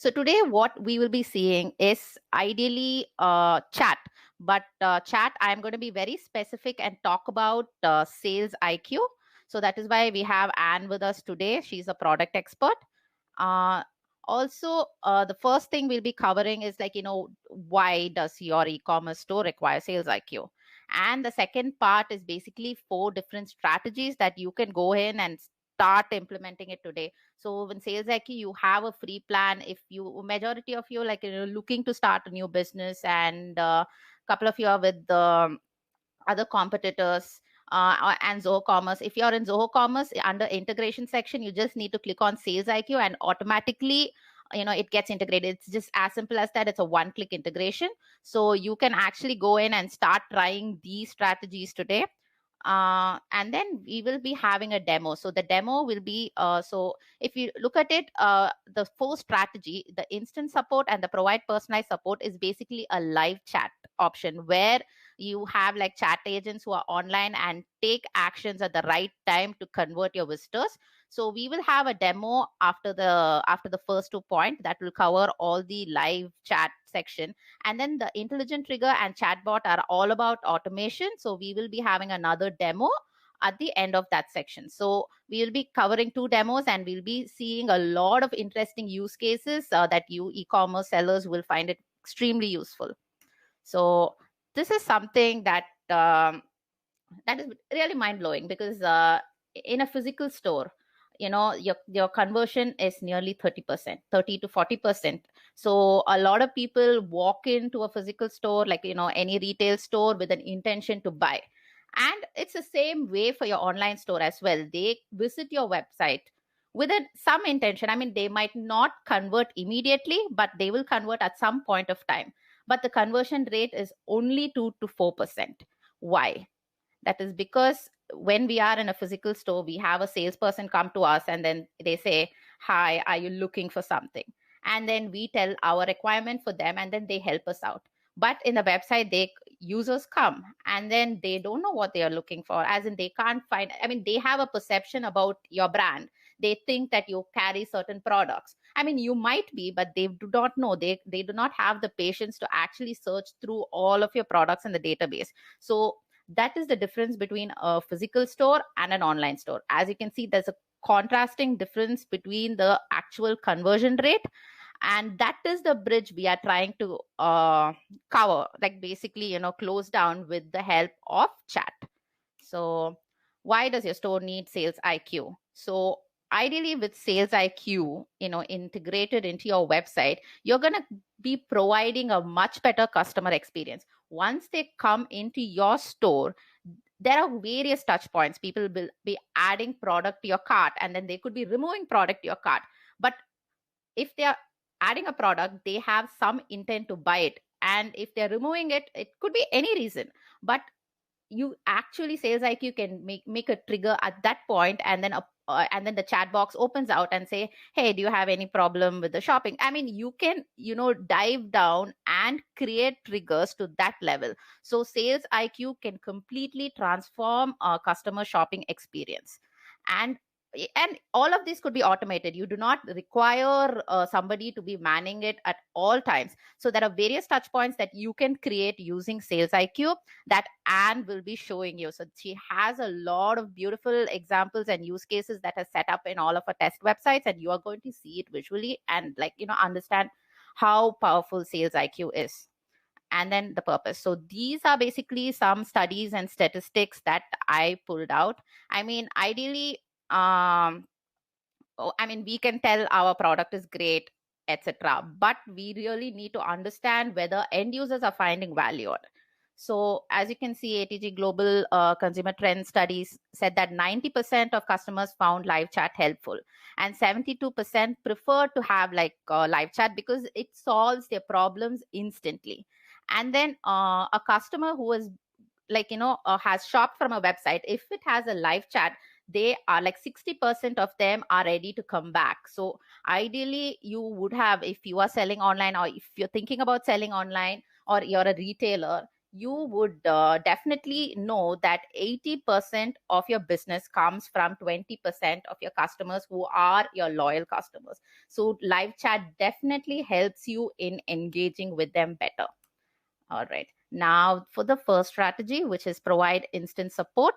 So today what we will be seeing is ideally chat, but chat I'm going to be very specific and talk about sales IQ. So that is why we have Anne with us today. She's a product expert. Uh, Also, the first thing we'll be covering is why does your e-commerce store require sales IQ? And the second part is basically 4 different strategies that you can go in and start implementing it today. So in sales IQ, you have a free plan. If you majority of you looking to start a new business, and couple of you are with the other competitors and Zoho Commerce. If you're in Zoho Commerce under integration section, you just need to click on Sales IQ and automatically it gets integrated. It's just as simple as that. It's a one-click integration. So you can actually go in and start trying these strategies today. And then we will be having a demo. So the demo will be so if you look at it, the 4 strategy, the instant support and the provide personalized support is basically a live chat option where you have like chat agents who are online and take actions at the right time to convert your visitors. So we will have a demo after the first 2 points that will cover all the live chat section. And then the intelligent trigger and chatbot are all about automation. So we will be having another demo at the end of that section. So we will be covering 2 demos and we'll be seeing a lot of interesting use cases that you e-commerce sellers will find it extremely useful. So this is something that is really mind blowing because in a physical store, your conversion is nearly 30%, 30 to 40%. So a lot of people walk into a physical store, any retail store, with an intention to buy. And it's the same way for your online store as well. They visit your website with some intention. I mean, they might not convert immediately, but they will convert at some point of time. But the conversion rate is only 2 to 4%. Why? That is because when we are in a physical store, we have a salesperson come to us and then they say, "Hi, are you looking for something?" And then we tell our requirement for them and then they help us out. But in the website, users come and then they don't know what they are looking for, as in they can't find. I mean, they have a perception about your brand. They think that you carry certain products. I mean, you might be, but they do not know. They do not have the patience to actually search through all of your products in the database. So that is the difference between a physical store and an online store. As you can see, there's a contrasting difference between the actual conversion rate, and that is the bridge we are trying to cover, like basically close down with the help of chat. So why does your store need sales IQ? So ideally with sales IQ integrated into your website, you're going to be providing a much better customer experience. Once they come into your store, there are various touch points. People will be adding product to your cart and then they could be removing product to your cart. But if they are adding a product, they have some intent to buy it. And if they're removing it, it could be any reason. But you actually, sales IQ can make a trigger at that point, and then the chat box opens out and say, "Hey, do you have any problem with the shopping?" I mean, you can dive down and create triggers to that level. So sales IQ can completely transform a customer shopping experience. And all of this could be automated. You do not require somebody to be manning it at all times. So there are various touch points that you can create using sales IQ that Anne will be showing you. So she has a lot of beautiful examples and use cases that are set up in all of her test websites, and you are going to see it visually and understand how powerful sales IQ is. And then the purpose. So these are basically some studies and statistics that I pulled out. I mean, ideally, we can tell our product is great, etc. But we really need to understand whether end users are finding value on it. So as you can see, ATG Global Consumer Trend Studies said that 90% of customers found live chat helpful, and 72% prefer to have live chat because it solves their problems instantly. And then a customer who is has shopped from a website, if it has a live chat, they are 60% of them are ready to come back. So ideally, you would have, if you are selling online or if you're thinking about selling online or you're a retailer, you would definitely know that 80% of your business comes from 20% of your customers who are your loyal customers. So live chat definitely helps you in engaging with them better. All right. Now, for the first strategy, which is provide instant support.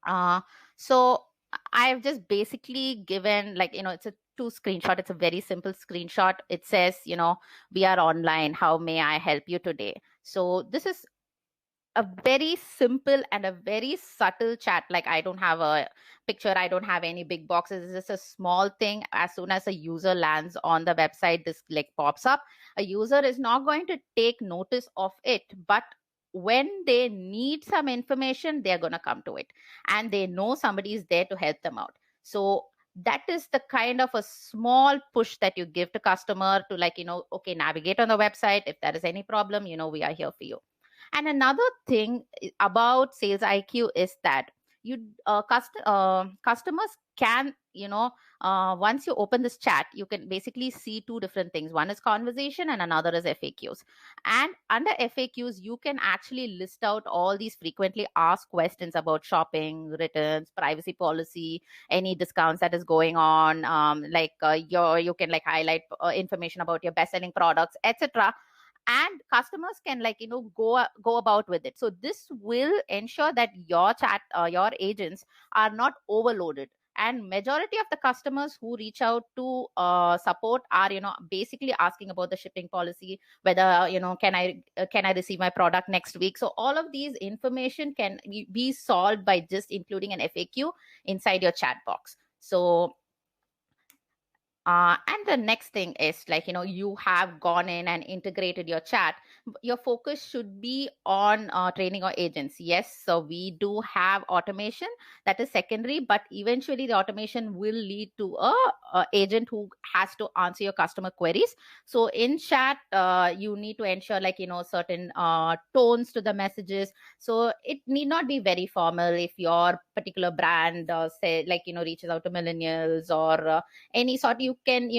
Uh, so I've just basically given, like, it's a two screenshot. It's a very simple screenshot. It says, we are online. How may I help you today? So this is a very simple and a very subtle chat. Like, I don't have a picture, I don't have any big boxes. It's just a small thing. As soon as a user lands on the website, this like pops up. A user is not going to take notice of it, but when they need some information, they're going to come to it, and they know somebody is there to help them out. So that is the kind of a small push that you give to customer to, like, okay, navigate on the website. If there is any problem, we are here for you. And another thing about sales IQ is that customers can, once you open this chat, you can basically see two different things. One is conversation and another is FAQs. And under FAQs, you can actually list out all these frequently asked questions about shopping, returns, privacy policy, any discounts that is going on. You can like highlight information about your best selling products, etc, and customers can, like, go about with it. So this will ensure that your chat your agents are not overloaded. And majority of the customers who reach out to support are, basically asking about the shipping policy, whether, can I receive my product next week. So all of these information can be solved by just including an FAQ inside your chat box. So and the next thing is, like, you have gone in and integrated your chat. Your focus should be on training your agents. Yes, so we do have automation that is secondary, but eventually the automation will lead to a agent who has to answer your customer queries. So in chat, you need to ensure, like, certain tones to the messages. So it need not be very formal. If your particular brand say, like, reaches out to millennials or any sort, you can,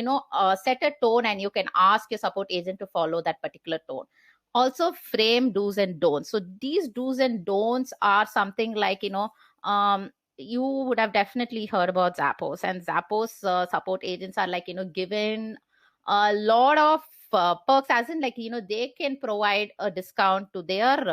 set a tone, and you can ask your support agent to follow that particular tone. Also frame do's and don'ts. So these do's and don'ts are something like, you would have definitely heard about Zappos, and Zappos support agents are, like, given a lot of perks, as in, like, they can provide a discount to their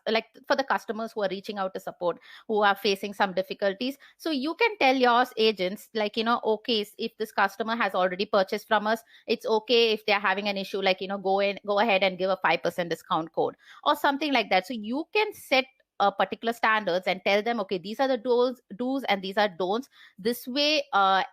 like for the customers who are reaching out to support, who are facing some difficulties. So you can tell your agents, like, okay, if this customer has already purchased from us, it's okay if they're having an issue, like, go ahead and give a 5% discount code or something like that. So you can set particular standards and tell them, okay, these are the do's and these are don'ts. This way,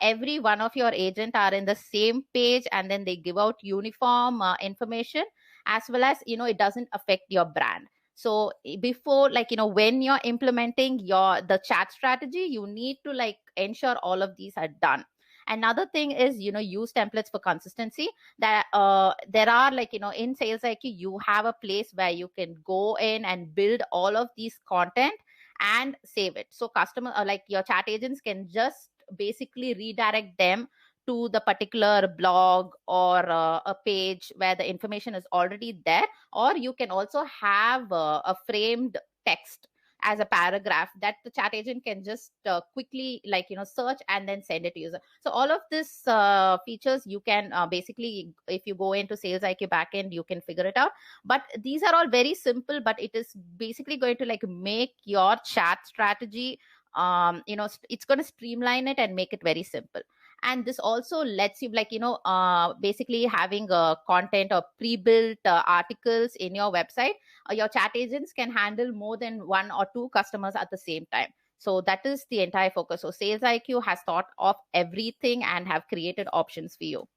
every one of your agent are in the same page, and then they give out uniform information, as well as, it doesn't affect your brand. So before, like, when you're implementing the chat strategy, you need to, like, ensure all of these are done. Another thing is, use templates for consistency. That there are, like, in Sales IQ, you have a place where you can go in and build all of these content and save it. So customer, like, your chat agents can just basically redirect them to the particular blog or a page where the information is already there. Or you can also have a framed text as a paragraph that the chat agent can just quickly, like, search and then send it to user. So all of this features you can basically, if you go into Sales IQ backend, you can figure it out. But these are all very simple, but it is basically going to, like, make your chat strategy, it's going to streamline it and make it very simple. And this also lets you, like, basically having content or pre-built articles in your website. Your chat agents can handle more than one or two customers at the same time. So that is the entire focus. So Sales IQ has thought of everything and have created options for you.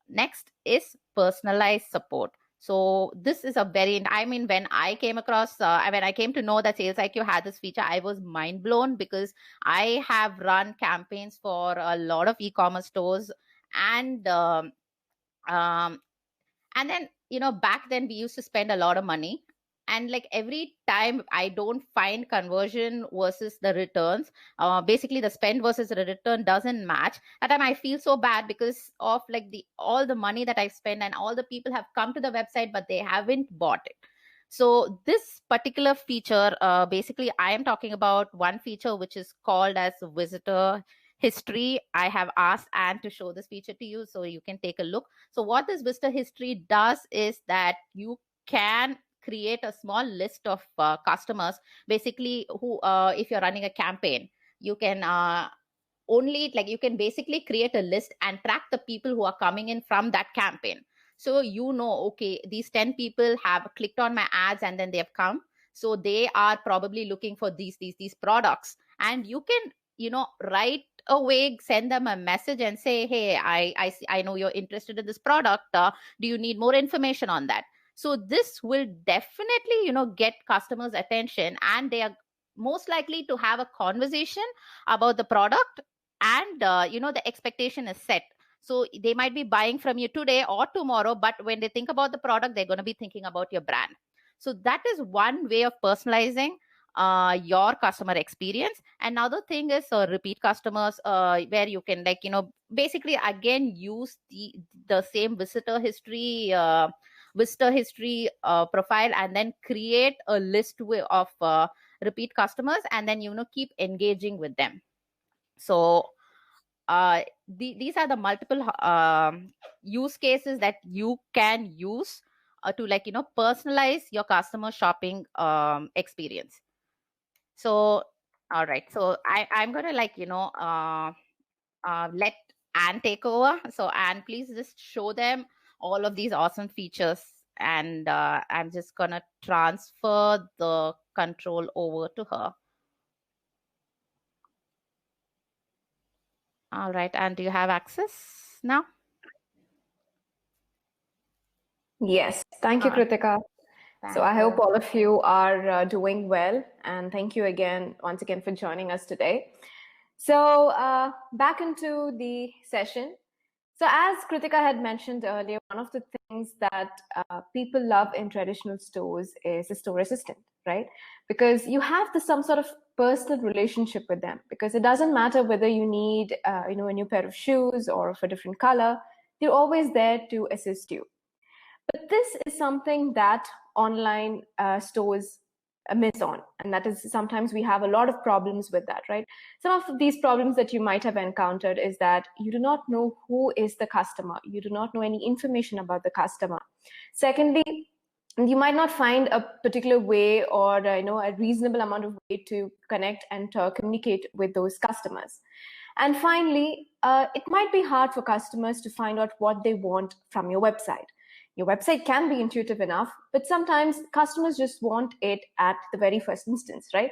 Next is personalized support. So this is a very, I mean, when I came across, when I came to know that Sales IQ had this feature, I was mind blown, because I have run campaigns for a lot of e-commerce stores. And um, and then, back then we used to spend a lot of money, and, like, every time I don't find conversion versus the returns, basically the spend versus the return doesn't match. At time I feel so bad, because of, like, all the money that I spend, and all the people have come to the website but they haven't bought it. So this particular feature, basically, I am talking about one feature which is called as visitor history. I have asked Anne to show this feature to you so you can take a look. So what this visitor history does is that you can create a small list of customers, basically, who, if you're running a campaign, you can only, like, you can basically create a list and track the people who are coming in from that campaign. So okay, these 10 people have clicked on my ads and then they have come, so they are probably looking for these products. And you can, right away send them a message and say, hey, I know you're interested in this product, do you need more information on that? So this will definitely, get customers attention, and they are most likely to have a conversation about the product. And the expectation is set, so they might be buying from you today or tomorrow, but when they think about the product, they're going to be thinking about your brand. So that is one way of personalizing your customer experience. Another thing is repeat customers, where you can, like, basically again use the same visitor history profile, and then create a list of repeat customers, and then keep engaging with them. So these are the multiple use cases that you can use to, like, personalize your customer shopping experience. So all right, so I'm gonna, like, let Anne take over. So Anne, please just show them all of these awesome features, and I'm just gonna transfer the control over to her. All right, Anne, do you have access now? Yes, thank you, Kritika. So I hope all of you are doing well, and thank you once again for joining us today. So back into the session. So as Kritika had mentioned earlier, one of the things that people love in traditional stores is a store assistant, right? Because you have some sort of personal relationship with them, because it doesn't matter whether you need a new pair of shoes or of a different color, they're always there to assist you. But this is something that online stores miss on, and that is sometimes we have a lot of problems with that, right? Some of these problems that you might have encountered is that you do not know who is the customer, you do not know any information about the customer. Secondly, you might not find a particular way or a reasonable amount of way to connect and communicate with those customers. And finally, it might be hard for customers to find out what they want from your website. Your website can be intuitive enough, but sometimes customers just want it at the very first instance, right?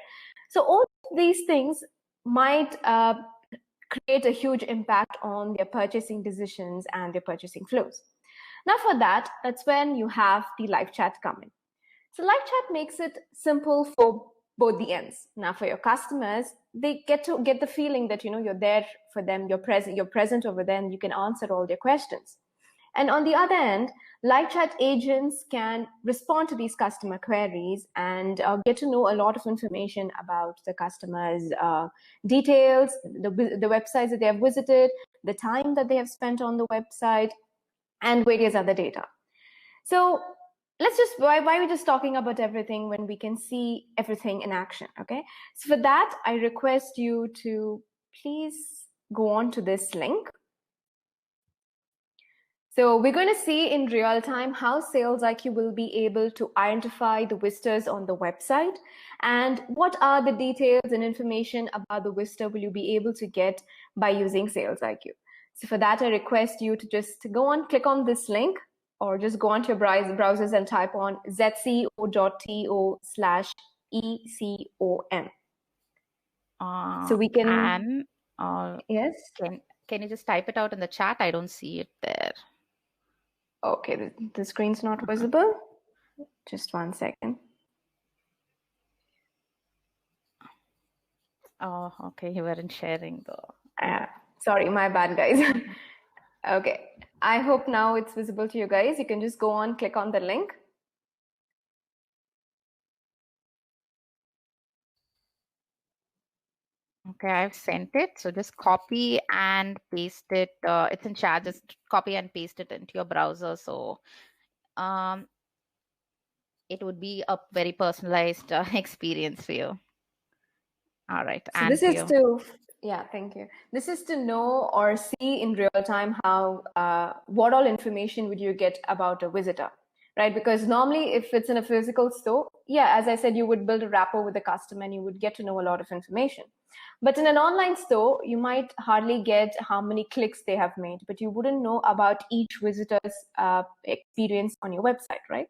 So all these things might create a huge impact on their purchasing decisions and their purchasing flows. Now for that's when you have the live chat coming. So live chat makes it simple for both the ends. Now for your customers, they get the feeling that you're there for them, you're present over there, and you can answer all their questions. And on the other end, live chat agents can respond to these customer queries and get to know a lot of information about the customer's details, the websites that they have visited, the time that they have spent on the website, and various other data. So why are we just talking about everything when we can see everything in action, okay? So for that, I request you to please go on to this link. So we're going to see in real time how Sales IQ will be able to identify the visitors on the website, and what are the details and information about the visitor will you be able to get by using Sales IQ. So for that, I request you to just click on this link, or just go onto your browsers and type on zco.to/ECOM. So we can. Yes. Can you just type it out in the chat? I don't see it there. Okay, the screen's not visible. Just 1 second. Oh, okay. You weren't sharing though. Sorry, my bad, guys. Okay, I hope now it's visible to you guys. You can just click on the link. Okay, I've sent it. So just copy and paste it. It's in chat. Just copy and paste it into your browser. So it would be a very personalized experience for you. All right, So and this for is you. to, yeah, thank you. This is to know or see in real time how, what all information would you get about a visitor, right? Because normally if it's in a physical store, yeah, as I said, you would build a rapport with the customer and you would get to know a lot of information. But in an online store, you might hardly get how many clicks they have made, but you wouldn't know about each visitor's experience on your website, right?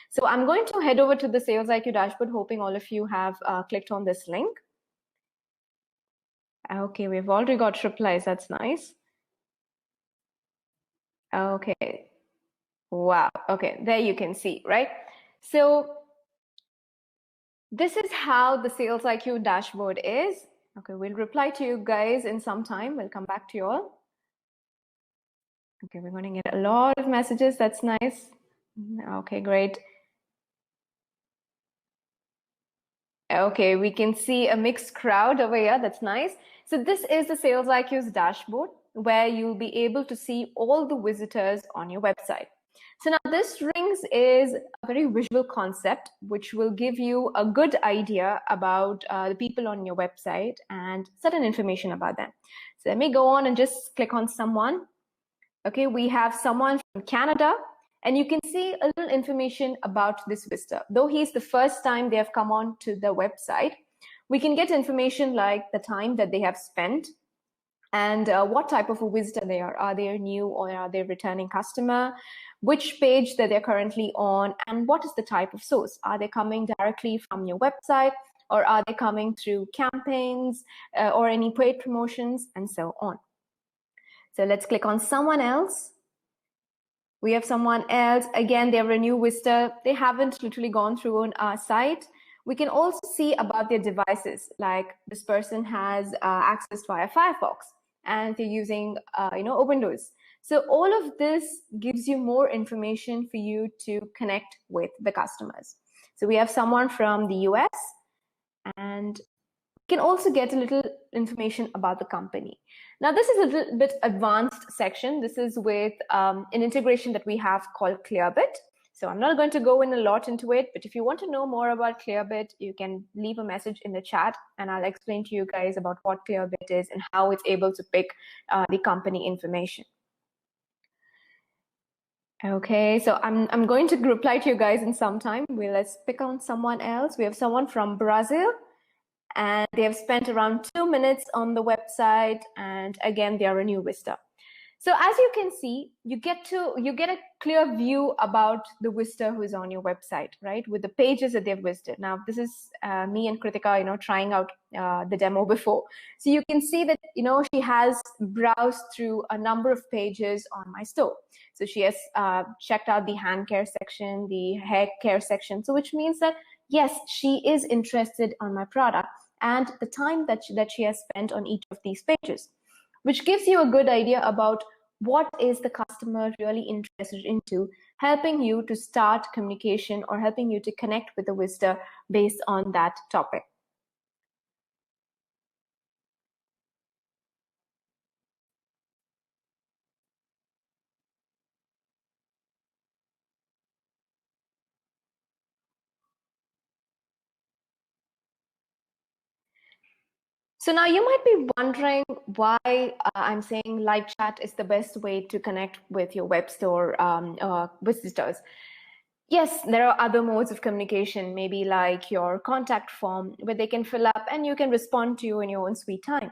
So I'm going to head over to the Sales IQ dashboard, hoping all of you have clicked on this link. Okay, we've already got replies. That's nice. Okay. Wow. Okay, there you can see, right? So this is how the Sales IQ dashboard is. Okay, we'll reply to you guys in some time. We'll come back to you all. Okay, we're going to get a lot of messages. That's nice. Okay, great. Okay, we can see a mixed crowd over here. That's nice. So this is the Sales IQ's dashboard where you'll be able to see all the visitors on your website. So now this rings is a very visual concept, which will give you a good idea about the people on your website and certain information about them. So let me go on and just click on someone. Okay, we have someone from Canada, and you can see a little information about this visitor. Though he's the first time they have come on to the website, we can get information like the time that they have spent and what type of a visitor they are. Are they a new or are they a returning customer? Which page that they're currently on, and what is the type of source? Are they coming directly from your website, or are they coming through campaigns or any paid promotions, and so on? So let's click on someone else. We have someone else. Again, they're a new visitor. They haven't literally gone through on our site. We can also see about their devices, like this person has access via Firefox and they're using Windows. So all of this gives you more information for you to connect with the customers. So we have someone from the US, and can also get a little information about the company. Now, this is a little bit advanced section. This is with an integration that we have called Clearbit. So I'm not going to go in a lot into it, but if you want to know more about Clearbit, you can leave a message in the chat and I'll explain to you guys about what Clearbit is and how it's able to pick the company information. Okay, so I'm going to reply to you guys in some time. Let's pick on someone else. We have someone from Brazil, and they have spent around 2 minutes on the website, and again they are a new visitor. So as you can see, you get a clear view about the visitor who is on your website, right, with the pages that they've visited. Now this is me and Kritika trying out the demo before, so you can see that she has browsed through a number of pages on my store. So she has checked out the hand care section, the hair care section, so which means that yes, she is interested on my product and the time that she has spent on each of these pages, which gives you a good idea about what is the customer really interested into, helping you to start communication or helping you to connect with the visitor based on that topic. So now you might be wondering why I'm saying live chat is the best way to connect with your web store visitors. Yes, there are other modes of communication, maybe like your contact form where they can fill up and you can respond to you in your own sweet time.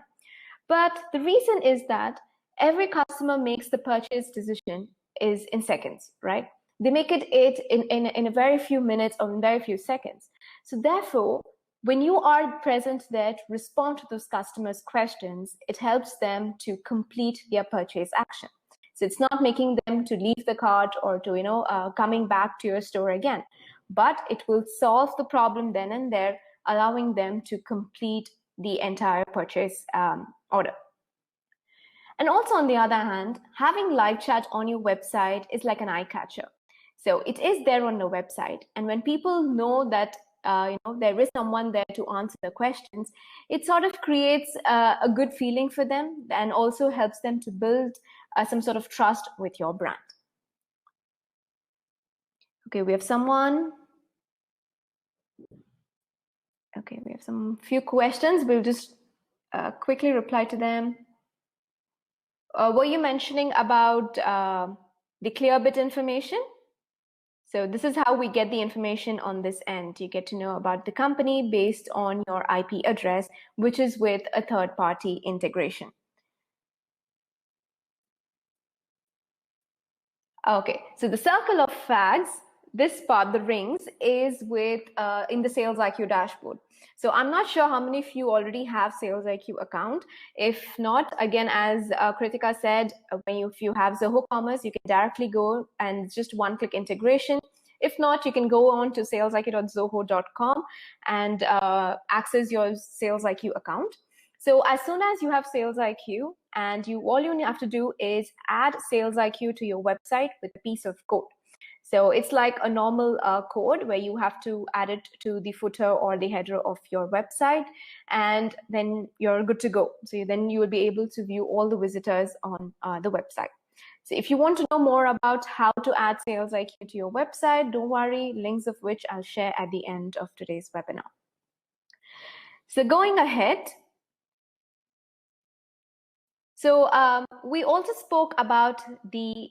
But the reason is that every customer makes the purchase decision is in seconds, right? They make it in a very few minutes or in very few seconds. So therefore, when you are present there to respond to those customers' questions, it helps them to complete their purchase action. So it's not making them to leave the cart or to coming back to your store again, but it will solve the problem then and there, allowing them to complete the entire purchase order. And also, on the other hand, having live chat on your website is like an eye catcher. So it is there on the website, and when people know that there is someone there to answer the questions, it sort of creates a good feeling for them and also helps them to build some sort of trust with your brand. Okay, we have someone. Okay, we have some few questions. We'll just quickly reply to them. Were you mentioning about the Clearbit information? So this is how we get the information on this end. You get to know about the company based on your IP address, which is with a third-party integration. Okay, so the circle of fags, this part, the rings, is with in the Sales IQ dashboard. So I'm not sure how many of you already have Sales IQ account. If not, again, as Kritika said, if you have Zoho Commerce, you can directly go and just one-click integration. If not, you can go on to salesiq.zoho.com and access your Sales IQ account. So as soon as you have Sales IQ, and all you have to do is add Sales IQ to your website with a piece of code. So it's like a normal code where you have to add it to the footer or the header of your website, and then you're good to go. So then you will be able to view all the visitors on the website. So if you want to know more about how to add Sales IQ to your website, don't worry, links of which I'll share at the end of today's webinar. So going ahead, so we also spoke about the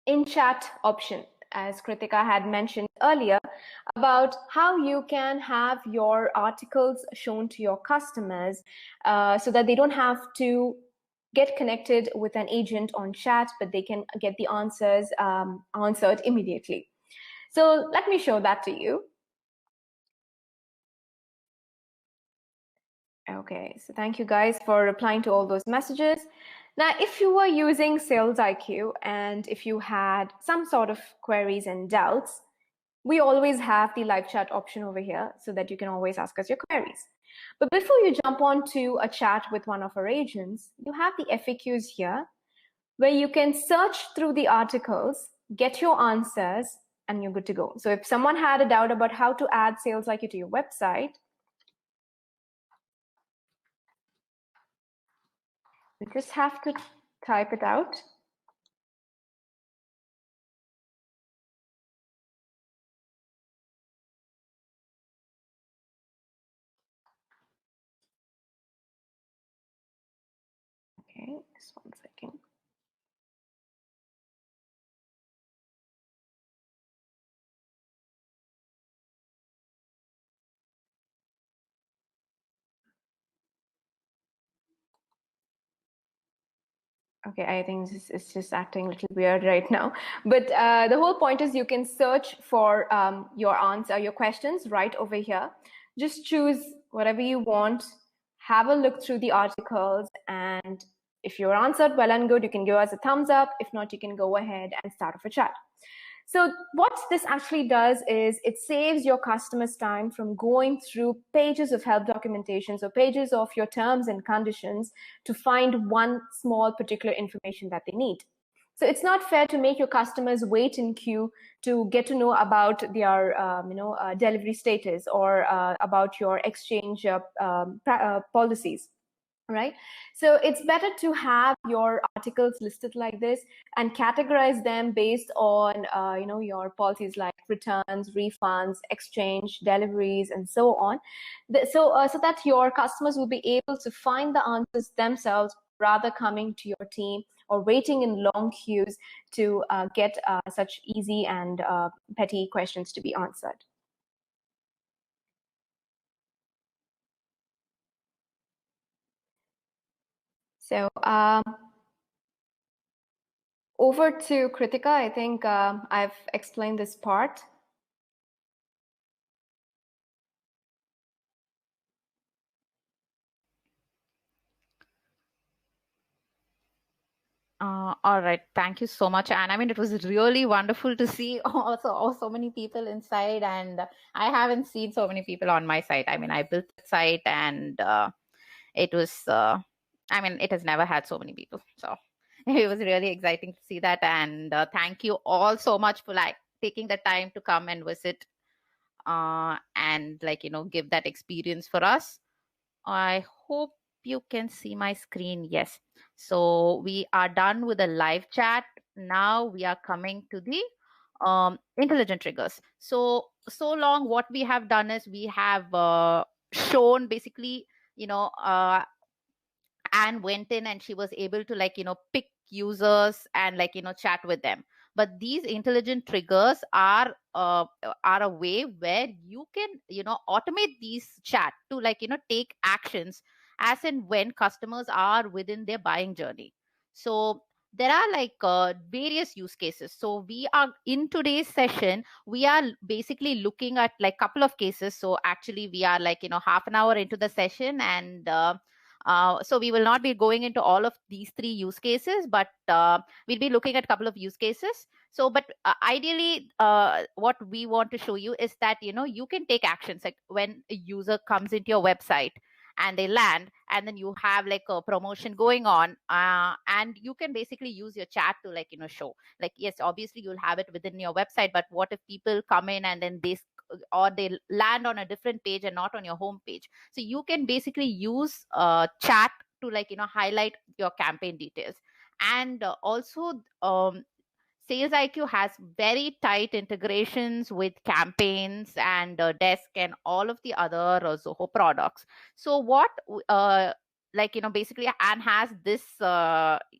in-chat option, as Kritika had mentioned earlier, about how you can have your articles shown to your customers so that they don't have to get connected with an agent on chat, but they can get the answers answered immediately. So let me show that to you. Okay, so thank you guys for replying to all those messages. Now, if you were using Sales IQ and if you had some sort of queries and doubts, we always have the live chat option over here so that you can always ask us your queries. But before you jump on to a chat with one of our agents, you have the FAQs here where you can search through the articles, get your answers, and you're good to go. So if someone had a doubt about how to add Sales IQ to your website, you just have to type it out. Okay, just 1 second. Okay, I think it's just acting a little weird right now. But the whole point is you can search for your answer, your questions right over here. Just choose whatever you want, have a look through the articles, and if you're answered well and good, you can give us a thumbs up. If not, you can go ahead and start off a chat. So what this actually does is it saves your customers time from going through pages of help documentation, so pages of your terms and conditions to find one small particular information that they need. So it's not fair to make your customers wait in queue to get to know about their delivery status or about your exchange policies. Right, so it's better to have your articles listed like this and categorize them based on your policies like returns, refunds, exchange, deliveries, and so on, so that your customers will be able to find the answers themselves rather coming to your team or waiting in long queues to get such easy and petty questions to be answered. So over to Kritika. I think I've explained this part. All right. Thank you so much. And I mean, it was really wonderful to see also so many people inside. And I haven't seen so many people on my site. I mean, I built the site and it was, I mean, it has never had so many people. So it was really exciting to see that. And thank you all so much for like taking the time to come and visit and give that experience for us. I hope you can see my screen. Yes. So we are done with the live chat. Now we are coming to the intelligent triggers. So long what we have done is we have shown basically, Anne went in and she was able to pick users and chat with them. But these intelligent triggers are a way where you can automate these chat to take actions as and when customers are within their buying journey. So there are various use cases. So we are in today's session, we are basically looking at couple of cases. So actually we are half an hour into the session, and so we will not be going into all of these three use cases, but we'll be looking at a couple of use cases. So, but ideally, what we want to show you is that, you can take actions like when a user comes into your website and they land, and then you have a promotion going on, and you can basically use your chat to show, yes, obviously you'll have it within your website, but what if people come in and then they land on a different page and not on your home page? So you can basically use chat to highlight your campaign details. And also, Sales IQ has very tight integrations with campaigns and Desk and all of the other Zoho products. So what basically Anne has this,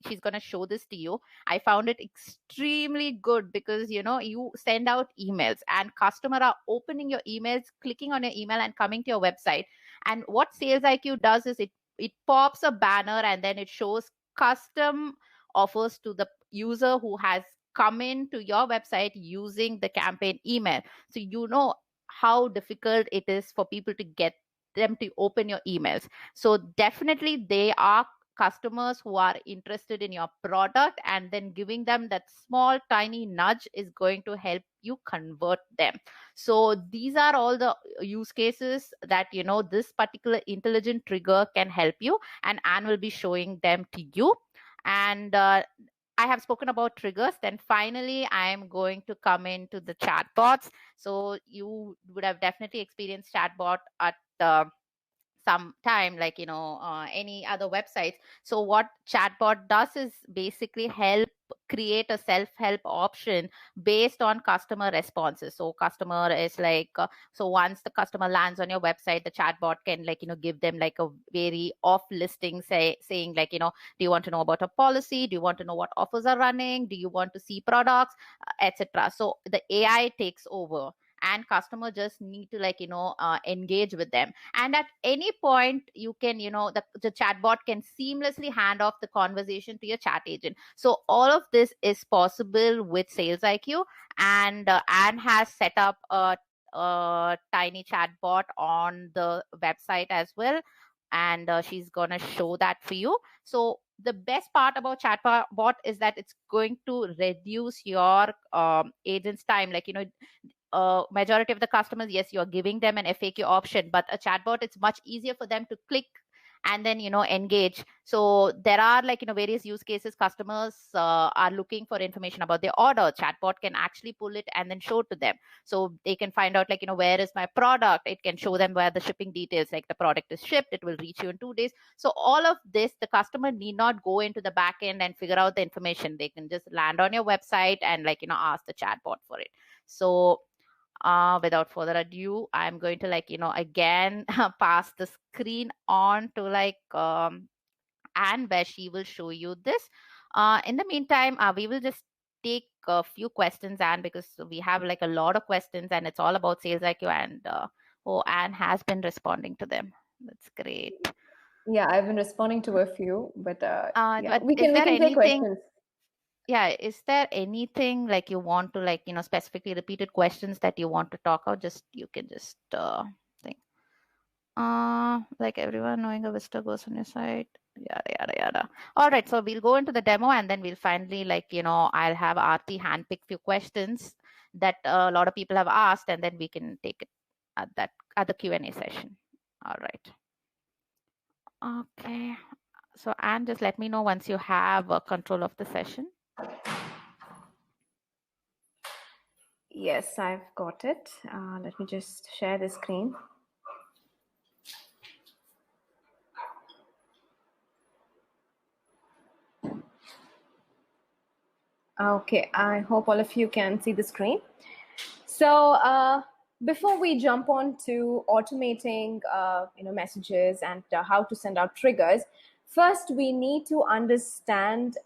she's going to show this to you. I found it extremely good because you send out emails and customer are opening your emails, clicking on your email and coming to your website. And what Sales IQ does is it pops a banner and then it shows custom offers to the user who has come into your website using the campaign email. So how difficult it is for people to get them to open your emails. So definitely they are customers who are interested in your product, and then giving them that small tiny nudge is going to help you convert them. So these are all the use cases that this particular intelligent trigger can help you, and Anne will be showing them to you. And I have spoken about triggers. Then finally, I am going to come into the chatbots. So you would have definitely experienced chatbot at some time, any other websites. So what chatbot does is basically help create a self-help option based on customer responses. So customer is so once the customer lands on your website, the chatbot can give them a very off listing, saying do you want to know about a policy, do you want to know what offers are running, do you want to see products, etc. So the AI takes over and customer just need to engage with them. And at any point you can the chatbot can seamlessly hand off the conversation to your chat agent. So all of this is possible with Sales IQ. And Anne has set up a tiny chatbot on the website as well, and she's gonna show that for you. So the best part about chatbot is that it's going to reduce your agent's time. Majority of the customers, yes, you're giving them an FAQ option, but a chatbot, it's much easier for them to click and then engage. So there are various use cases. Customers are looking for information about their order. Chatbot can actually pull it and then show to them, so they can find out where is my product. It can show them where the shipping details, like the product is shipped, it will reach you in 2 days. So all of this, the customer need not go into the back end and figure out the information. They can just land on your website and ask the chatbot for it. So without further ado, I'm going to again pass the screen on to Anne, where she will show you this. In the meantime, we will just take a few questions, Anne, because we have a lot of questions and it's all about Sales IQ, and Anne has been responding to them. That's great. Yeah, I've been responding to a few, but but we can take questions. Yeah, is there anything you want to specifically repeated questions that you want to talk about? Just you can just think. Everyone knowing a visitor goes on your site, yada yada yada. All right, so we'll go into the demo and then we'll finally I'll have Aarti handpick few questions that a lot of people have asked, and then we can take it at the Q&A session. All right. Okay. So Anne, just let me know once you have control of the session. Yes, I've got it. Let me just share the screen. Okay, I hope all of you can see the screen. So before we jump on to automating messages and how to send out triggers, first we need to understand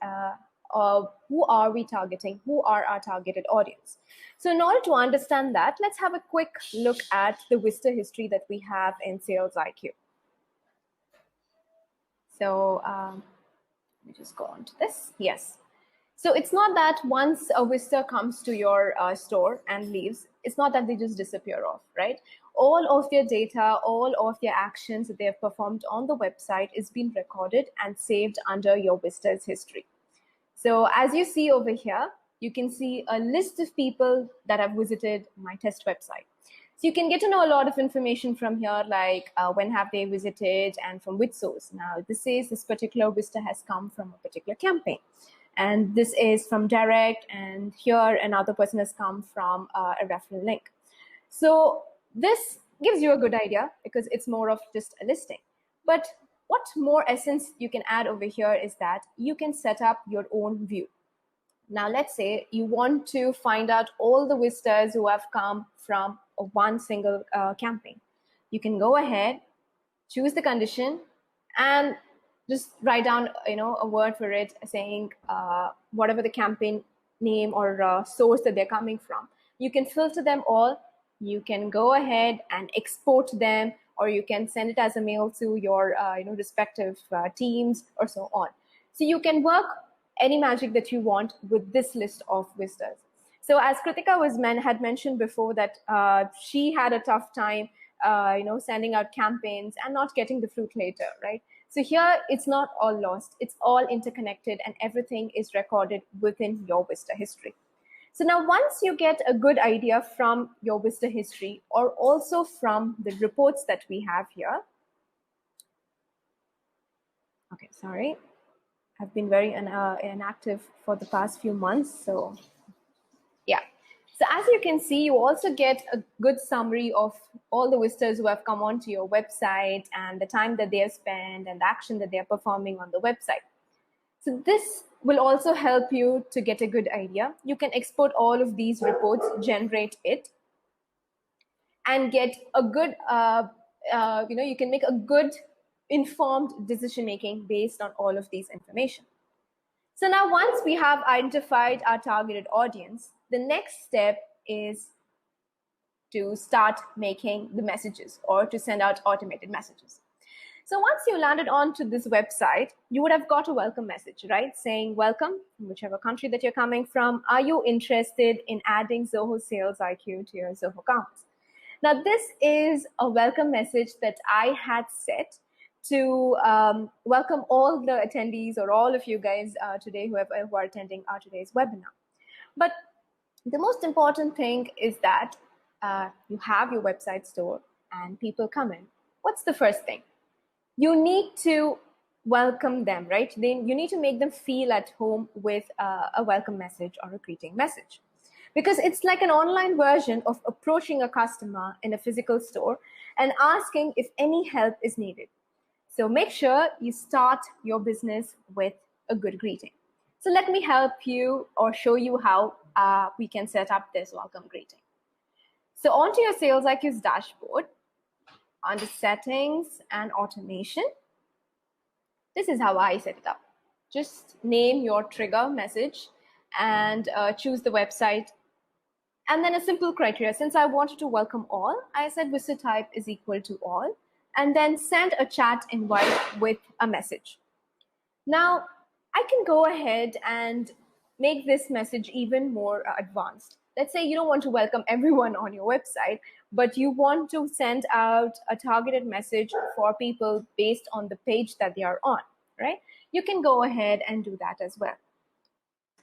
who are we targeting, who are our targeted audience. So in order to understand that, let's have a quick look at the visitor history that we have in Sales IQ. So let me just go on to this. Yes. So it's not that once a visitor comes to your store and leaves, it's not that they just disappear off, right? All of their data, all of their actions that they have performed on the website is being recorded and saved under your visitor's history. So as you see over here, you can see a list of people that have visited my test website. So you can get to know a lot of information from here, like when have they visited and from which source. Now, this says this particular visitor has come from a particular campaign. And this is from direct, and here another person has come from a referral link. So this gives you a good idea because it's more of just a listing. But what more essence you can add over here is that you can set up your own view. Now, let's say you want to find out all the visitors who have come from one single campaign. You can go ahead, choose the condition, and just write down a word for it, saying whatever the campaign name or source that they're coming from. You can filter them all. You can go ahead and export them, or you can send it as a mail to your respective teams or so on. So you can work any magic that you want with this list of visitors. So as Kritika had mentioned before, that she had a tough time sending out campaigns and not getting the fruit later, right? So here it's not all lost, it's all interconnected, and everything is recorded within your visitor history. So now once you get a good idea from your visitor history, or also from the reports that we have here. Okay, sorry. I've been very inactive for the past few months, so yeah. So as you can see, you also get a good summary of all the visitors who have come onto your website and the time that they have spent and the action that they are performing on the website. So this will also help you to get a good idea. You can export all of these reports, generate it, and get a good, you can make a good informed decision making based on all of these information. So now once we have identified our targeted audience, the next step is to start making the messages or to send out automated messages. So once you landed onto this website, you would have got a welcome message, right? Saying, welcome from whichever country that you're coming from. Are you interested in adding Zoho Sales IQ to your Zoho accounts? Now, this is a welcome message that I had set to welcome all the attendees or all of you guys today who are attending our today's webinar. But the most important thing is that you have your website store and people come in. What's the first thing? You need to welcome them, right? You need to make them feel at home with a welcome message or a greeting message. Because it's like an online version of approaching a customer in a physical store and asking if any help is needed. So make sure you start your business with a good greeting. So let me help you or show you how we can set up this welcome greeting. So onto your Sales IQ's dashboard, under settings and automation, this is how I set it up. Just name your trigger message and choose the website. And then a simple criteria. Since I wanted to welcome all, I said visitor type is equal to all, and then send a chat invite with a message. Now, I can go ahead and make this message even more advanced. Let's say you don't want to welcome everyone on your website, but you want to send out a targeted message for people based on the page that they are on, right? You can go ahead and do that as well.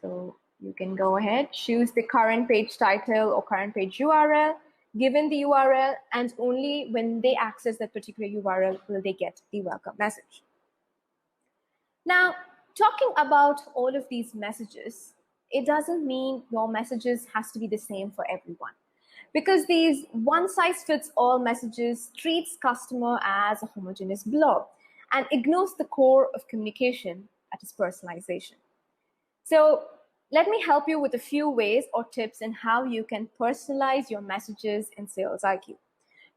So you can go ahead, choose the current page title or current page URL, given the URL, and only when they access that particular URL will they get the welcome message. Now, talking about all of these messages, it doesn't mean your messages has to be the same for everyone, because these one-size-fits-all messages treats customer as a homogeneous blob and ignores the core of communication, that is personalization. So Let me help you with a few ways or tips in how you can personalize your messages in Sales IQ.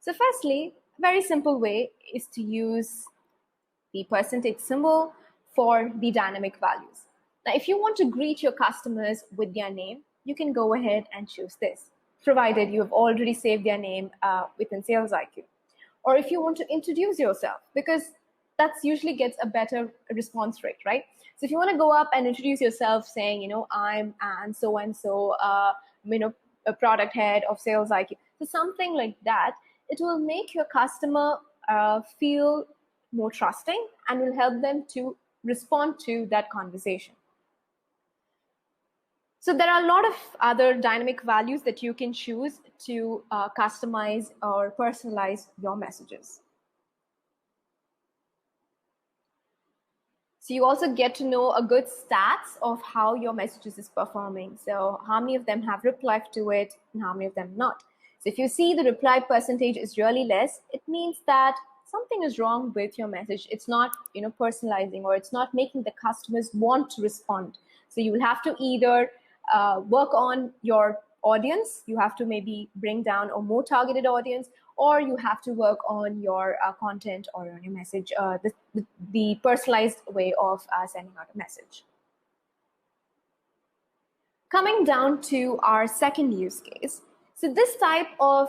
So firstly, a very simple way is to use the percentage symbol for the dynamic values. Now, if you want to greet your customers with their name, you can go ahead and choose this, provided you have already saved their name within Sales IQ. Or if you want to introduce yourself, because that's usually gets a better response rate, right? So if you want to go up and introduce yourself saying, I'm Anne so-and-so, a product head of Sales IQ. So something like that, it will make your customer feel more trusting and will help them to respond to that conversation. So there are a lot of other dynamic values that you can choose to customize or personalize your messages. So you also get to know a good stats of how your messages is performing. So how many of them have replied to it and how many of them not. So if you see the reply percentage is really less, it means that something is wrong with your message. It's not, personalizing, or it's not making the customers want to respond. So you will have to either work on your audience. You have to maybe bring down a more targeted audience, or you have to work on your content or on your message, the personalized way of sending out a message. Coming down to our second use case. So this type of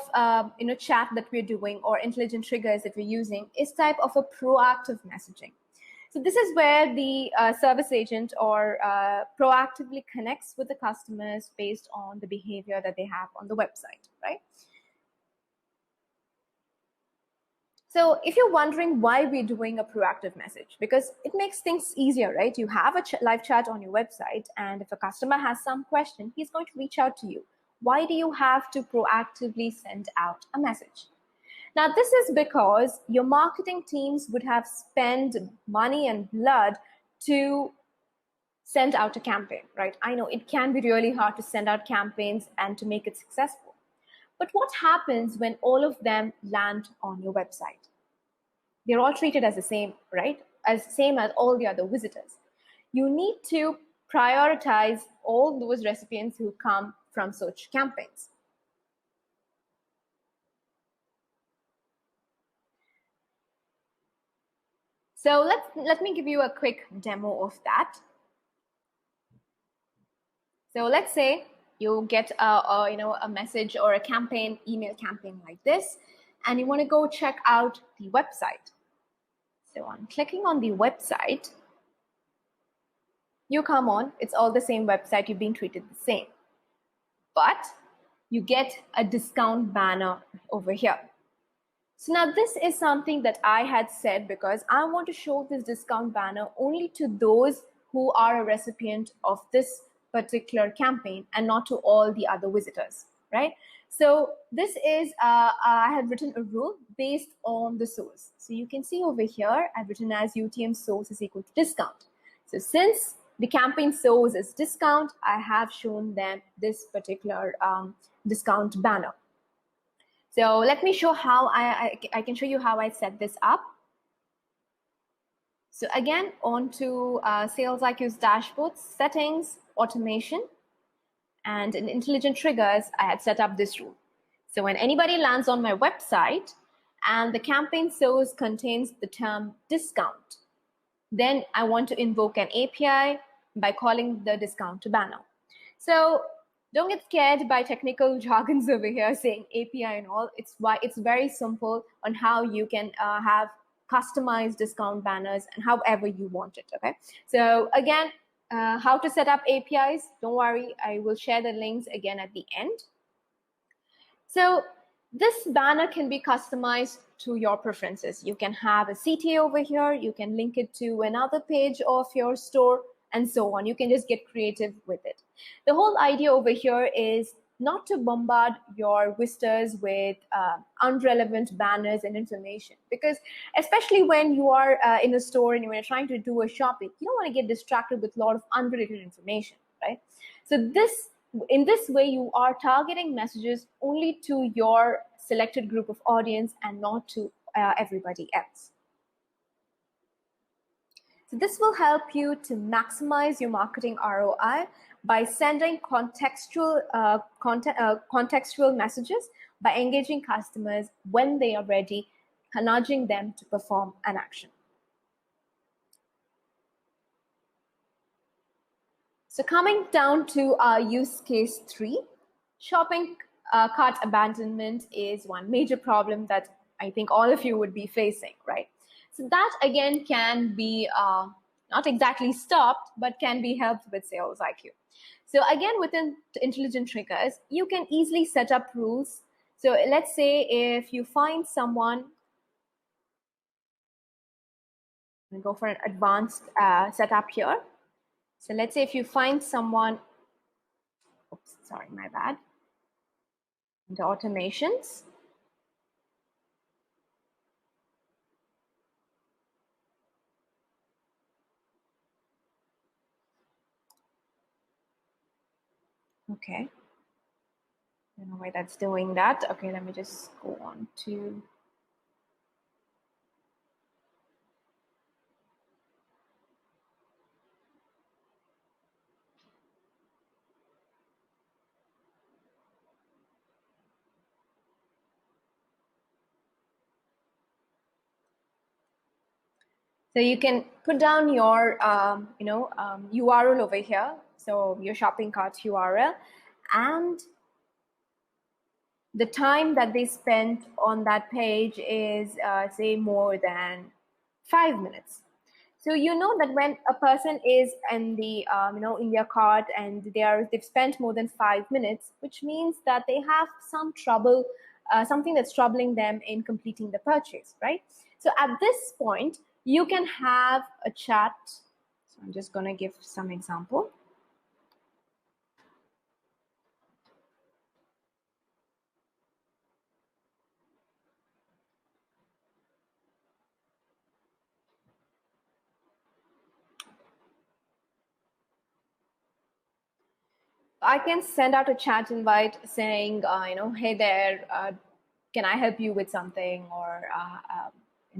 chat that we're doing, or intelligent triggers that we're using, is type of a proactive messaging. So this is where the service agent or proactively connects with the customers based on the behavior that they have on the website, right? So if you're wondering why we're doing a proactive message, because it makes things easier, right? You have a live chat on your website, and if a customer has some question, he's going to reach out to you. Why do you have to proactively send out a message? Now, this is because your marketing teams would have spent money and blood to send out a campaign, right? I know it can be really hard to send out campaigns and to make it successful. But what happens when all of them land on your website? They're all treated as the same, right? As same as all the other visitors. You need to prioritize all those recipients who come from such campaigns. So let me give you a quick demo of that. So let's say you get a message or a campaign, email campaign like this, and you want to go check out the website. So on clicking on the website, you come on, it's all the same website, you're being treated the same. But you get a discount banner over here. So now this is something that I had said because I want to show this discount banner only to those who are a recipient of this particular campaign and not to all the other visitors, right? So this is, I had written a rule based on the source. So you can see over here, I've written as UTM source is equal to discount. So since the campaign source is discount, I have shown them this particular discount banner. So let me show how I can show you how I set this up. So again, on to Sales IQ's dashboard, settings, automation, and in intelligent triggers, I had set up this rule. So when anybody lands on my website and the campaign source contains the term discount, then I want to invoke an API by calling the discount banner. So don't get scared by technical jargons over here saying API and all. It's very simple on how you can have customized discount banners and however you want it, okay? So again, how to set up APIs, don't worry, I will share the links again at the end. So this banner can be customized to your preferences. You can have a CTA over here, you can link it to another page of your store, and so on. You can just get creative with it. The whole idea over here is not to bombard your visitors with unrelevant banners and information, because especially when you are in a store and you're trying to do a shopping, you don't want to get distracted with a lot of unrelated information, right? So in this way, you are targeting messages only to your selected group of audience and not to everybody else. So this will help you to maximize your marketing ROI by sending contextual messages, by engaging customers when they are ready, nudging them to perform an action. So coming down to our use case 3, shopping cart abandonment is one major problem that I think all of you would be facing, right? So that again can be not exactly stopped, but can be helped with Sales IQ. So again, within intelligent triggers, you can easily set up rules. So let's say if you find someone, I'm going to go for an advanced setup here. So let's say if you find someone, oops, sorry, my bad. The automations. Okay. I don't know why that's doing that. Okay, let me just go on to. So you can put down your, URL over here. So your shopping cart URL and the time that they spent on that page is say more than 5 minutes. So you know that when a person is in the in their cart and they've spent more than 5 minutes, which means that they have some trouble, something that's troubling them in completing the purchase, right? So at this point, you can have a chat. So I'm just going to give some example. I can send out a chat invite saying, hey there, can I help you with something? Or,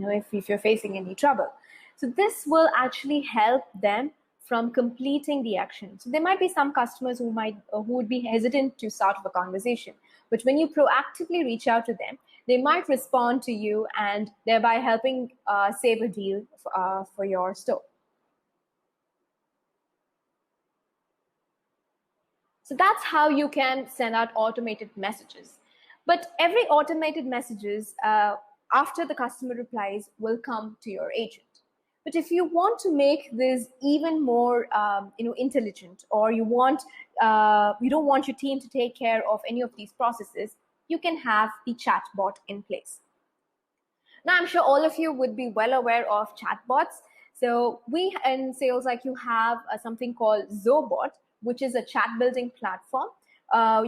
if you're facing any trouble. So this will actually help them from completing the action. So there might be some customers who would be hesitant to start a conversation. But when you proactively reach out to them, they might respond to you and thereby helping save a deal for your store. So that's how you can send out automated messages. But every automated messages after the customer replies will come to your agent. But if you want to make this even more intelligent, or you don't want your team to take care of any of these processes, you can have the chatbot in place. Now, I'm sure all of you would be well aware of chatbots. So we in Sales IQ have something called Zoho, which is a chat building platform.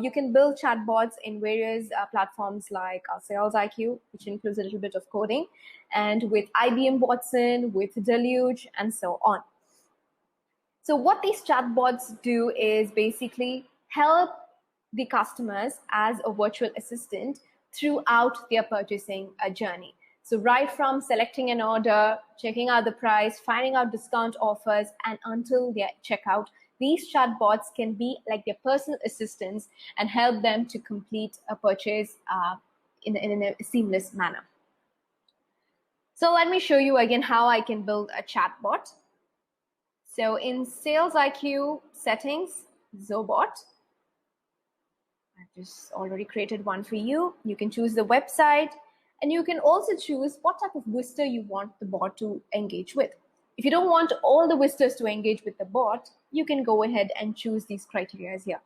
You can build chatbots in various platforms like Sales IQ, which includes a little bit of coding, and with IBM Watson, with Deluge, and so on. So what these chatbots do is basically help the customers as a virtual assistant throughout their purchasing journey. So right from selecting an order, checking out the price, finding out discount offers, and until their checkout, these chatbots can be like their personal assistants and help them to complete a purchase in a seamless manner. So let me show you again how I can build a chatbot. So in Sales IQ settings, Zobot, I've just already created one for you. You can choose the website, and you can also choose what type of visitor you want the bot to engage with. If you don't want all the visitors to engage with the bot, you can go ahead and choose these criteria here.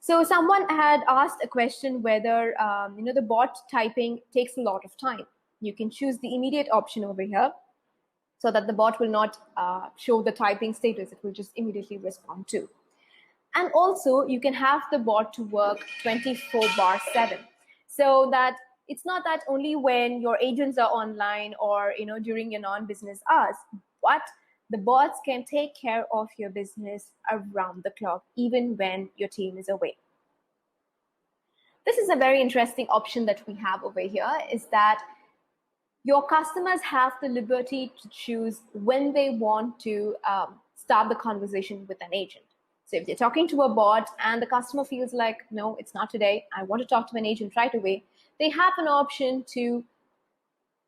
So someone had asked a question whether the bot typing takes a lot of time. You can choose the immediate option over here, so that the bot will not show the typing status. It will just immediately respond to. And also, you can have the bot to work 24/7, so that it's not that only when your agents are online or during your non-business hours, but the bots can take care of your business around the clock, even when your team is away. This is a very interesting option that we have over here, is that Your customers have the liberty to choose when they want to start the conversation with an agent. So if they're talking to a bot and the customer feels like, no, it's not today, I want to talk to an agent right away, they have an option to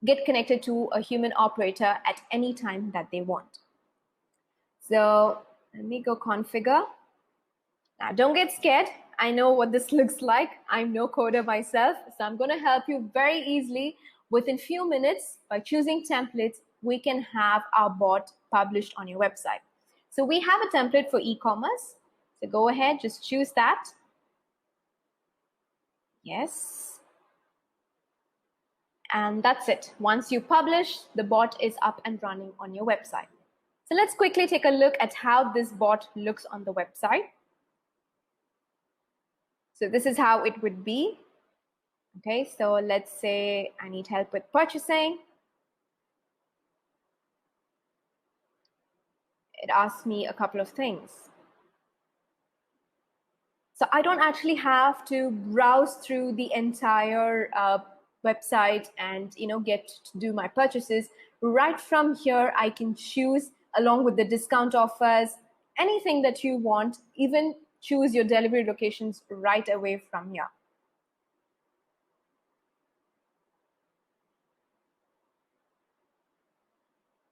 get connected to a human operator at any time that they want. So let me go configure. Now, don't get scared. I know what this looks like. I'm no coder myself, so I'm going to help you very easily. Within few minutes, by choosing templates, we can have our bot published on your website. So we have a template for e-commerce. So go ahead, just choose that. Yes. And that's it. Once you publish, the bot is up and running on your website. So let's quickly take a look at how this bot looks on the website. So this is how it would be. Okay, so let's say I need help with purchasing. It asks me a couple of things. So I don't actually have to browse through the entire website and get to do my purchases. Right from here, I can choose along with the discount offers, anything that you want, even choose your delivery locations right away from here.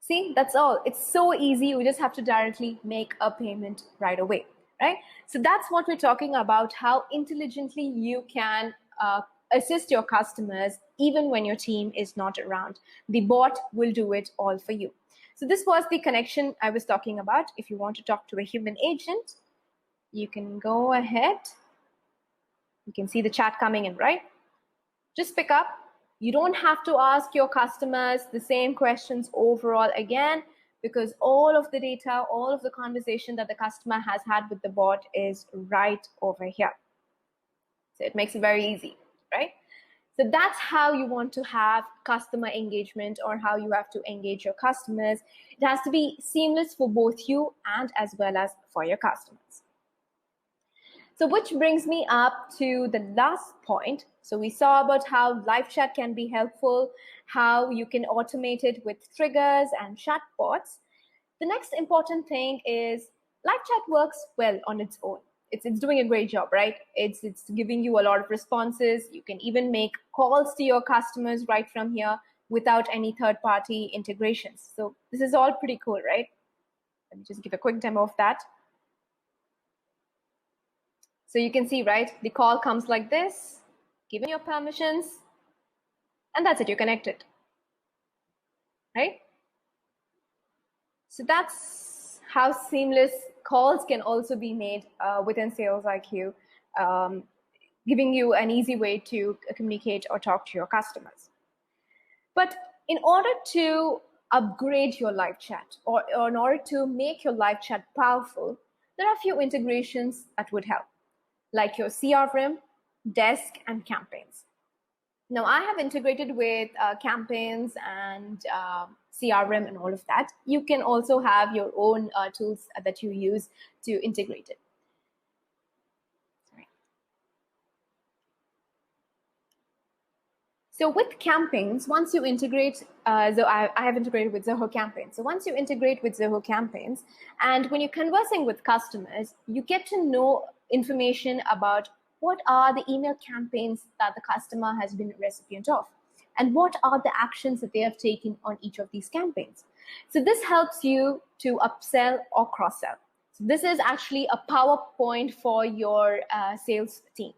See, that's all. It's so easy. We just have to directly make a payment right away, right? So that's what we're talking about, how intelligently you can assist your customers even when your team is not around. The bot will do it all for you. So this was the connection I was talking about. If you want to talk to a human agent, you can go ahead. You can see the chat coming in, right? Just pick up. You don't have to ask your customers the same questions overall again, because all of the data, all of the conversation that the customer has had with the bot is right over here. So it makes it very easy, right? So that's how you want to have customer engagement, or how you have to engage your customers. It has to be seamless for both you and as well as for your customers. So which brings me up to the last point. So we saw about how live chat can be helpful, how you can automate it with triggers and chatbots. The next important thing is live chat works well on its own. It's doing a great job, right? It's giving you a lot of responses. You can even make calls to your customers right from here without any third-party integrations. So this is all pretty cool, right? Let me just give a quick demo of that. So you can see, right, the call comes like this, given your permissions, and that's it, you're connected, right? So that's how seamless calls can also be made within Sales IQ, giving you an easy way to communicate or talk to your customers. But in order to upgrade your live chat, or in order to make your live chat powerful, there are a few integrations that would help, like your CRM, desk, and campaigns. Now, I have integrated with campaigns and CRM and all of that. You can also have your own tools that you use to integrate it. Sorry. So with campaigns, once you integrate, so I have integrated with Zoho campaigns. So once you integrate with Zoho campaigns, and when you're conversing with customers, you get to know information about what are the email campaigns that the customer has been a recipient of, and what are the actions that they have taken on each of these campaigns. So this helps you to upsell or cross-sell. So this is actually a PowerPoint for your sales team.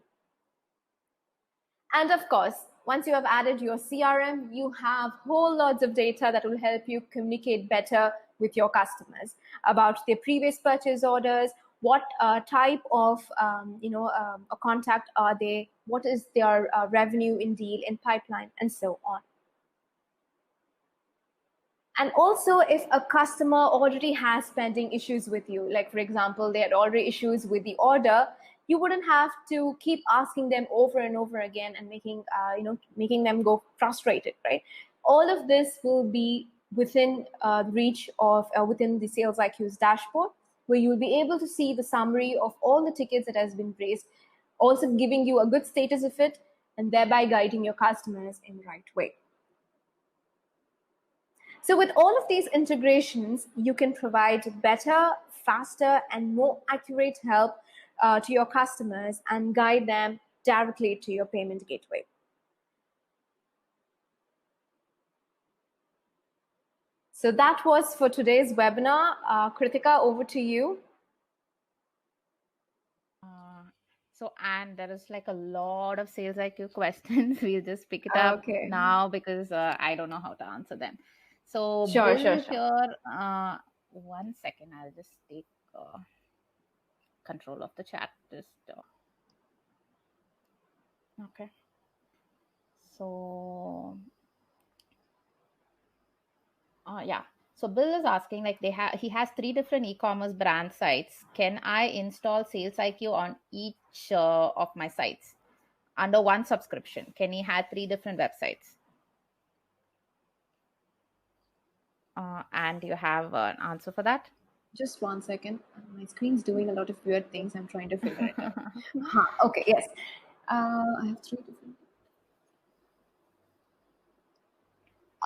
And of course, once you have added your CRM, you have whole lots of data that will help you communicate better with your customers about their previous purchase orders, what type of a contact are they, what is their revenue in deal, in pipeline, and so on. And also, if a customer already has pending issues with you, like for example, they had already issues with the order, you wouldn't have to keep asking them over and over again and making them go frustrated, right? All of this will be within reach of within the Sales IQ's dashboard, where you will be able to see the summary of all the tickets that has been raised, also giving you a good status of it, and thereby guiding your customers in the right way. So with all of these integrations, you can provide better, faster, and more accurate help to your customers and guide them directly to your payment gateway. So that was for today's webinar. Kritika, over to you. And there is like a lot of sales IQ questions. We'll just pick it up now because I don't know how to answer them. So Sure. here, 1 second, I'll just take control of the chat. Okay. So yeah. So Bill is asking, like, he has 3 different e-commerce brand sites. Can I install Sales IQ on each of my sites under one subscription? Can he have 3 different websites? And you have an answer for that? Just 1 second. My screen's doing a lot of weird things. I'm trying to figure it out. Okay, yes. I have 3 different.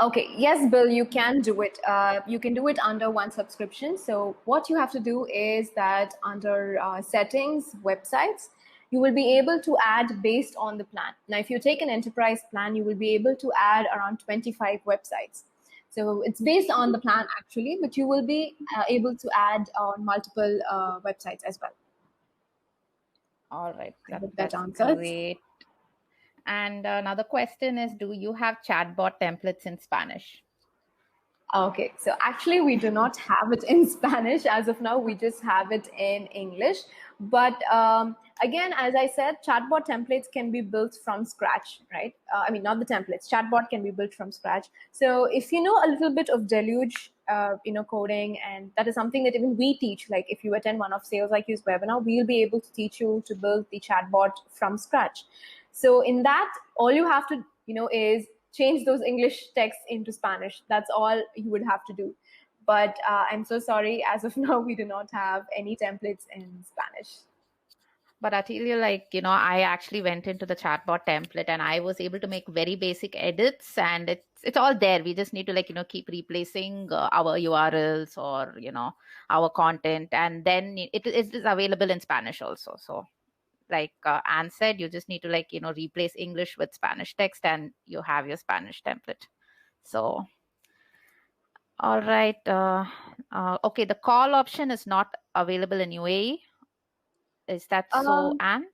Okay, yes, Bill, you can do it. You can do it under one subscription. So what you have to do is that under settings, websites, you will be able to add based on the plan. Now, if you take an enterprise plan, you will be able to add around 25 websites. So it's based on the plan actually, but you will be able to add on multiple websites as well. All right, that answers. Great. And another question is, do you have chatbot templates in Spanish? Okay, so actually we do not have it in Spanish as of now. We just have it in English. But again, as I said, chatbot templates can be built from scratch, right? I mean, not the templates. Chatbot can be built from scratch. So if you know a little bit of Deluge, coding, and that is something that even we teach. Like if you attend one of Sales IQ's webinar, we'll be able to teach you to build the chatbot from scratch. So in that, all you have to, is change those English texts into Spanish. That's all you would have to do. But I'm so sorry, as of now, we do not have any templates in Spanish. But I tell you, I actually went into the chatbot template and I was able to make very basic edits, and it's all there. We just need to keep replacing our URLs or our content, and then it is available in Spanish also. So like Anne said, you just need to replace English with Spanish text and you have your Spanish template. So all right, okay, the call option is not available in UAE. Is that so, Anne?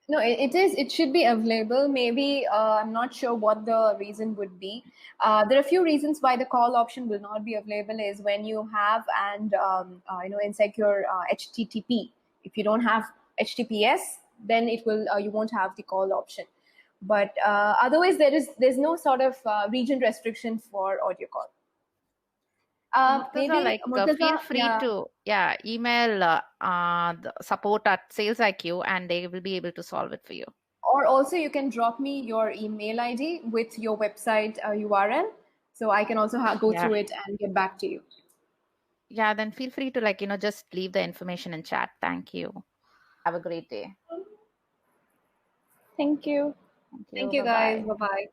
No, it is. It should be available. Maybe I'm not sure what the reason would be. There are a few reasons why the call option will not be available. Is when you have insecure HTTP. If you don't have HTTPS, then it will you won't have the call option. But otherwise, there's no sort of region restriction for audio call. Maybe feel free to email the support at Sales IQ and they will be able to solve it for you. Or also you can drop me your email ID with your website URL, so I can also go through it and get back to you. Yeah, then feel free to just leave the information in chat. Thank you. Have a great day. Thank you. Thank you, guys. Bye-bye.